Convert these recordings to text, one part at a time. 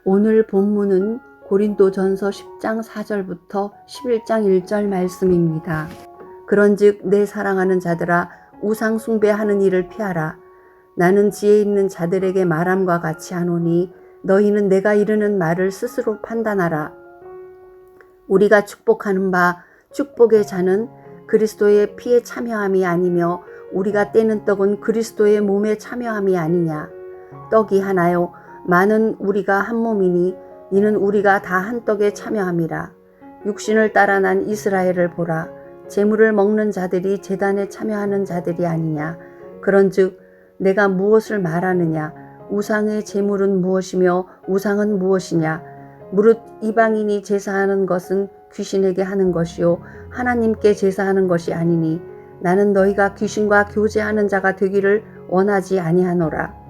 오늘 본문은 고린도전서 10장 4절부터 11장 1절 말씀입니다. 그런즉 내 사랑하는 자들아 우상 숭배하는 일을 피하라. 나는 지혜 있는 자들에게 말함과 같이 하노니 너희는 내가 이르는 말을 스스로 판단하라. 우리가 축복하는 바 축복의 잔은 그리스도의 피에 참여함이 아니며 우리가 떼는 떡은 그리스도의 몸에 참여함이 아니냐. 떡이 하나요 많은 우리가 한 몸이니 이는 우리가 다 한 떡에 참여함이라. 육신을 따라 난 이스라엘을 보라. 제물을 먹는 자들이 제단에 참여하는 자들이 아니냐. 그런즉 내가 무엇을 말하느냐. 우상의 제물은 무엇이며 우상은 무엇이냐. 무릇 이방인이 제사하는 것은 귀신에게 하는 것이요 하나님께 제사하는 것이 아니니 나는 너희가 귀신과 교제하는 자가 되기를 원하지 아니하노라.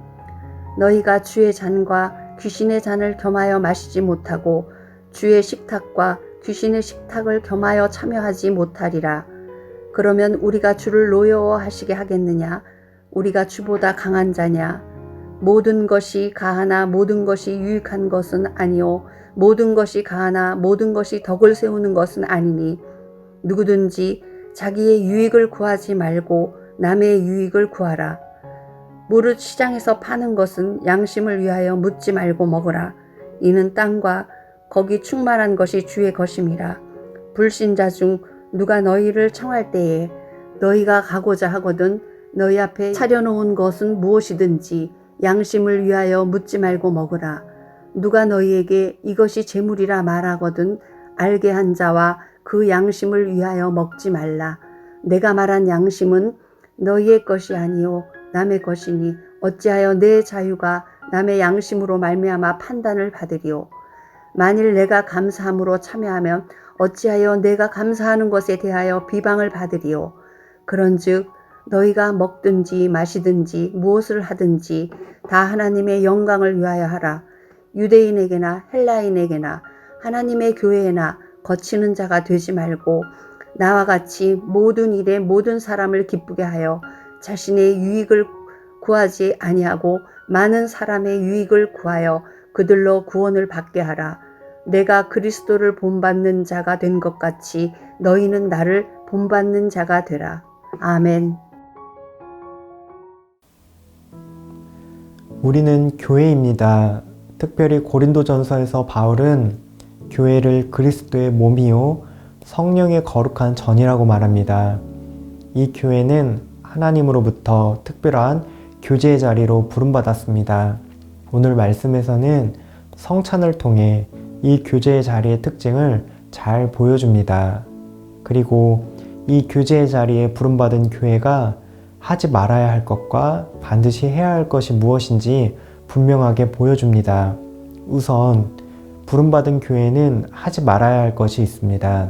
너희가 주의 잔과 귀신의 잔을 겸하여 마시지 못하고 주의 식탁과 귀신의 식탁을 겸하여 참여하지 못하리라. 그러면 우리가 주를 노여워하시게 하겠느냐? 우리가 주보다 강한 자냐? 모든 것이 가하나 모든 것이 유익한 것은 아니요 모든 것이 가하나 모든 것이 덕을 세우는 것은 아니니 누구든지 자기의 유익을 구하지 말고 남의 유익을 구하라. 무릇 시장에서 파는 것은 양심을 위하여 묻지 말고 먹으라. 이는 땅과 거기 충만한 것이 주의 것임이라. 불신자 중 누가 너희를 청할 때에 너희가 가고자 하거든 너희 앞에 차려놓은 것은 무엇이든지 양심을 위하여 묻지 말고 먹으라. 누가 너희에게 이것이 재물이라 말하거든 알게 한 자와 그 양심을 위하여 먹지 말라. 내가 말한 양심은 너희의 것이 아니요 남의 것이니 어찌하여 내 자유가 남의 양심으로 말미암아 판단을 받으리요. 만일 내가 감사함으로 참여하면 어찌하여 내가 감사하는 것에 대하여 비방을 받으리요. 그런즉 너희가 먹든지 마시든지 무엇을 하든지 다 하나님의 영광을 위하여 하라. 유대인에게나 헬라인에게나 하나님의 교회에나 거치는 자가 되지 말고 나와 같이 모든 일에 모든 사람을 기쁘게 하여 자신의 유익을 구하지 아니하고 많은 사람의 유익을 구하여 그들로 구원을 받게 하라. 내가 그리스도를 본받는 자가 된 것 같이 너희는 나를 본받는 자가 되라. 아멘. 우리는 교회입니다. 특별히 고린도전서에서 바울은 교회를 그리스도의 몸이요 성령의 거룩한 전이라고 말합니다. 이 교회는 하나님으로부터 특별한 교제의 자리로 부름받았습니다. 오늘 말씀에서는 성찬을 통해 이 교제의 자리의 특징을 잘 보여줍니다. 그리고 이 교제의 자리에 부름받은 교회가 하지 말아야 할 것과 반드시 해야 할 것이 무엇인지 분명하게 보여줍니다. 우선 부름받은 교회는 하지 말아야 할 것이 있습니다.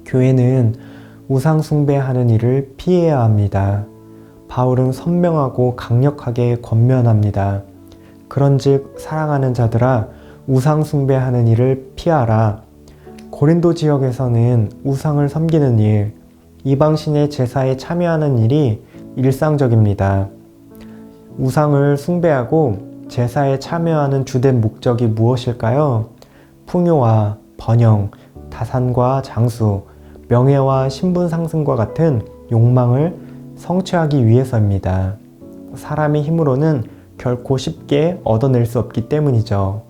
교회는 우상 숭배하는 일을 피해야 합니다. 바울은 선명하고 강력하게 권면합니다. 그런즉 사랑하는 자들아 우상 숭배하는 일을 피하라. 고린도 지역에서는 우상을 섬기는 일, 이방신의 제사에 참여하는 일이 일상적입니다. 우상을 숭배하고 제사에 참여하는 주된 목적이 무엇일까요? 풍요와 번영, 다산과 장수, 명예와 신분 상승과 같은 욕망을 성취하기 위해서입니다. 사람의 힘으로는 결코 쉽게 얻어낼 수 없기 때문이죠.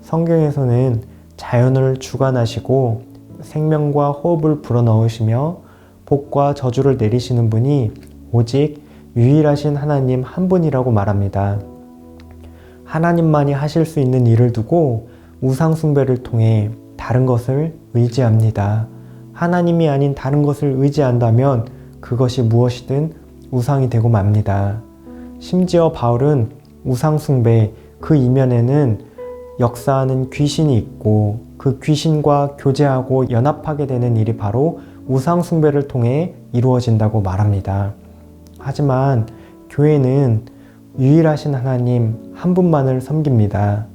성경에서는 자연을 주관하시고 생명과 호흡을 불어넣으시며 복과 저주를 내리시는 분이 오직 유일하신 하나님 한 분이라고 말합니다. 하나님만이 하실 수 있는 일을 두고 우상 숭배를 통해 다른 것을 의지합니다. 하나님이 아닌 다른 것을 의지한다면 그것이 무엇이든 우상이 되고 맙니다. 심지어 바울은 우상 숭배 그 이면에는 역사하는 귀신이 있고 그 귀신과 교제하고 연합하게 되는 일이 바로 우상 숭배를 통해 이루어진다고 말합니다. 하지만 교회는 유일하신 하나님 한 분만을 섬깁니다.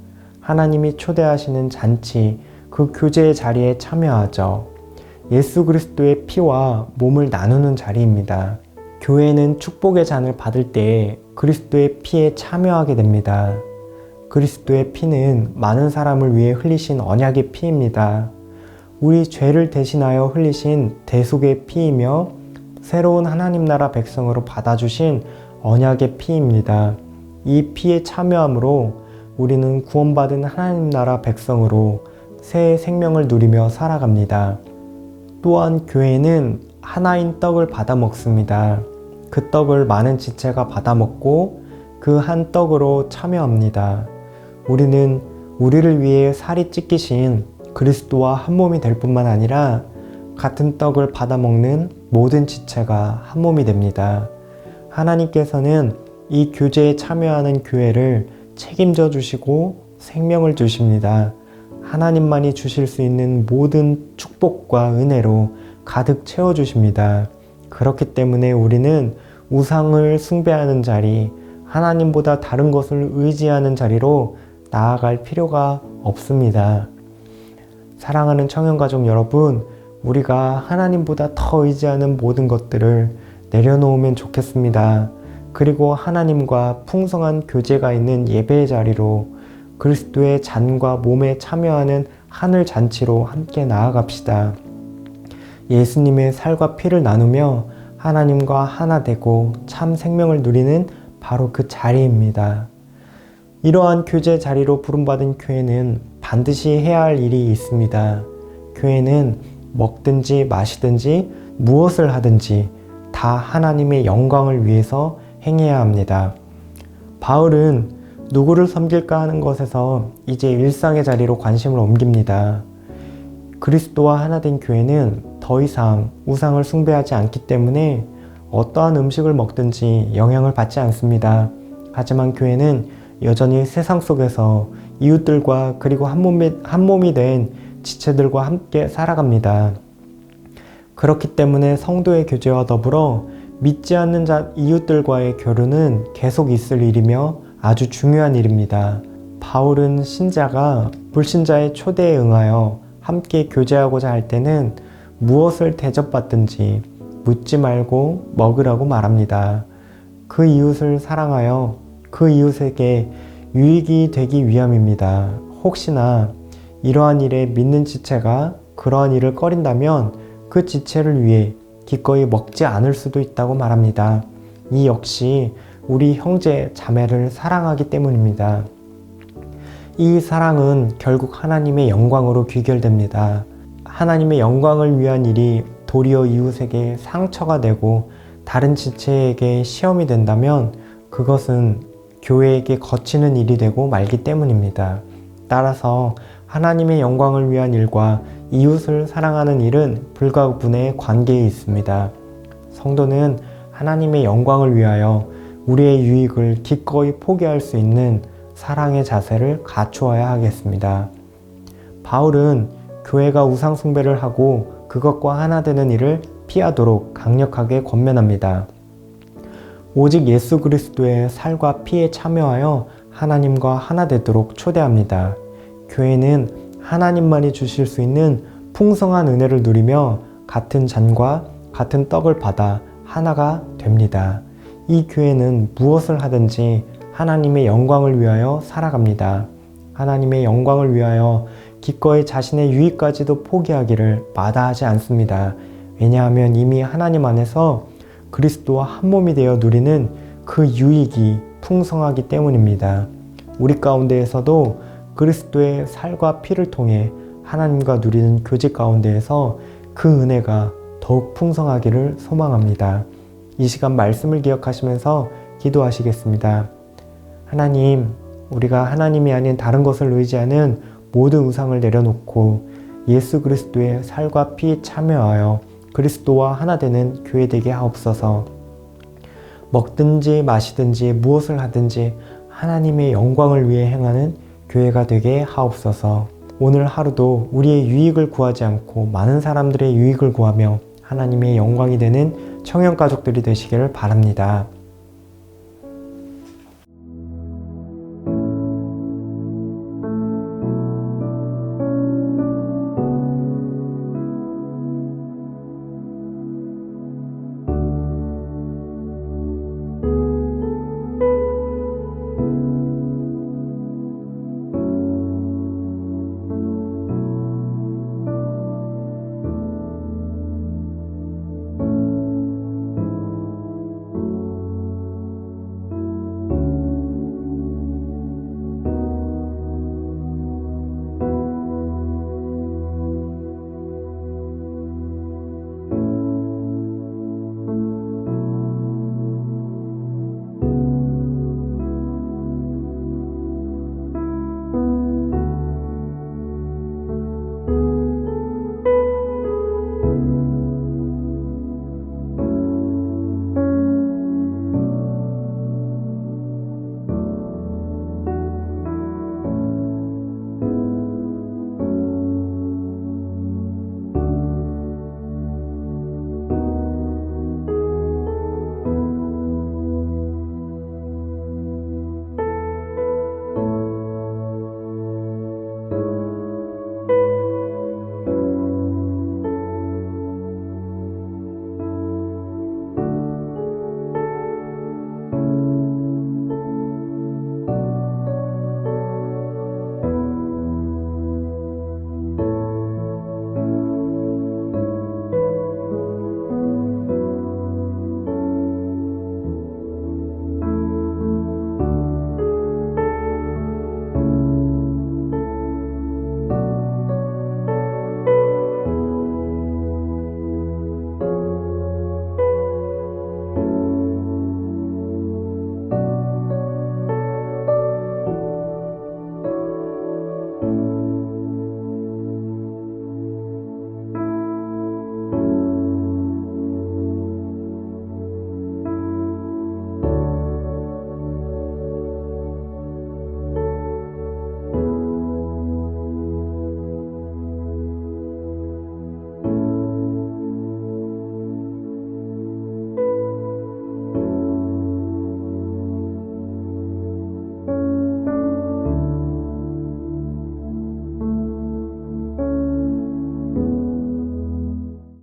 하나님이 초대하시는 잔치, 그 교제의 자리에 참여하죠. 예수 그리스도의 피와 몸을 나누는 자리입니다. 교회는 축복의 잔을 받을 때 그리스도의 피에 참여하게 됩니다. 그리스도의 피는 많은 사람을 위해 흘리신 언약의 피입니다. 우리 죄를 대신하여 흘리신 대속의 피이며 새로운 하나님 나라 백성으로 받아주신 언약의 피입니다. 이 피에 참여함으로 우리는 구원받은 하나님 나라 백성으로 새 생명을 누리며 살아갑니다. 또한 교회는 하나인 떡을 받아 먹습니다. 그 떡을 많은 지체가 받아 먹고 그 한 떡으로 참여합니다. 우리는 우리를 위해 살이 찢기신 그리스도와 한 몸이 될 뿐만 아니라 같은 떡을 받아 먹는 모든 지체가 한 몸이 됩니다. 하나님께서는 이 교제에 참여하는 교회를 책임져 주시고 생명을 주십니다. 하나님만이 주실 수 있는 모든 축복과 은혜로 가득 채워주십니다. 그렇기 때문에 우리는 우상을 숭배하는 자리, 하나님보다 다른 것을 의지하는 자리로 나아갈 필요가 없습니다. 사랑하는 청년가족 여러분, 우리가 하나님보다 더 의지하는 모든 것들을 내려놓으면 좋겠습니다. 그리고 하나님과 풍성한 교제가 있는 예배의 자리로 그리스도의 잔과 몸에 참여하는 하늘 잔치로 함께 나아갑시다. 예수님의 살과 피를 나누며 하나님과 하나 되고 참 생명을 누리는 바로 그 자리입니다. 이러한 교제 자리로 부름받은 교회는 반드시 해야 할 일이 있습니다. 교회는 먹든지 마시든지 무엇을 하든지 다 하나님의 영광을 위해서 행해야 합니다. 바울은 누구를 섬길까 하는 것에서 이제 일상의 자리로 관심을 옮깁니다. 그리스도와 하나 된 교회는 더 이상 우상을 숭배하지 않기 때문에 어떠한 음식을 먹든지 영향을 받지 않습니다. 하지만 교회는 여전히 세상 속에서 이웃들과 그리고 한 몸이 된 지체들과 함께 살아갑니다. 그렇기 때문에 성도의 교제와 더불어 믿지 않는 이웃들과의 교류는 계속 있을 일이며 아주 중요한 일입니다. 바울은 신자가 불신자의 초대에 응하여 함께 교제하고자 할 때는 무엇을 대접받든지 묻지 말고 먹으라고 말합니다. 그 이웃을 사랑하여 그 이웃에게 유익이 되기 위함입니다. 혹시나 이러한 일에 믿는 지체가 그러한 일을 꺼린다면 그 지체를 위해 기꺼이 먹지 않을 수도 있다고 말합니다. 이 역시 우리 형제 자매를 사랑하기 때문입니다. 이 사랑은 결국 하나님의 영광으로 귀결됩니다. 하나님의 영광을 위한 일이 도리어 이웃에게 상처가 되고 다른 지체에게 시험이 된다면 그것은 교회에게 거치는 일이 되고 말기 때문입니다. 따라서 하나님의 영광을 위한 일과 이웃을 사랑하는 일은 불가분의 관계에 있습니다. 성도는 하나님의 영광을 위하여 우리의 유익을 기꺼이 포기할 수 있는 사랑의 자세를 갖추어야 하겠습니다. 바울은 교회가 우상 숭배를 하고 그것과 하나 되는 일을 피하도록 강력하게 권면합니다. 오직 예수 그리스도의 살과 피에 참여하여 하나님과 하나 되도록 초대합니다. 교회는 하나님만이 주실 수 있는 풍성한 은혜를 누리며 같은 잔과 같은 떡을 받아 하나가 됩니다. 이 교회는 무엇을 하든지 하나님의 영광을 위하여 살아갑니다. 하나님의 영광을 위하여 기꺼이 자신의 유익까지도 포기하기를 마다하지 않습니다. 왜냐하면 이미 하나님 안에서 그리스도와 한 몸이 되어 누리는 그 유익이 풍성하기 때문입니다. 우리 가운데에서도 그리스도의 살과 피를 통해 하나님과 누리는 교제 가운데에서 그 은혜가 더욱 풍성하기를 소망합니다. 이 시간 말씀을 기억하시면서 기도하시겠습니다. 하나님, 우리가 하나님이 아닌 다른 것을 의지하는 모든 우상을 내려놓고 예수 그리스도의 살과 피에 참여하여 그리스도와 하나 되는 교회 되게 하옵소서. 먹든지 마시든지 무엇을 하든지 하나님의 영광을 위해 행하는 교회가 되게 하옵소서. 오늘 하루도 우리의 유익을 구하지 않고 많은 사람들의 유익을 구하며 하나님의 영광이 되는 청년가족들이 되시기를 바랍니다. 주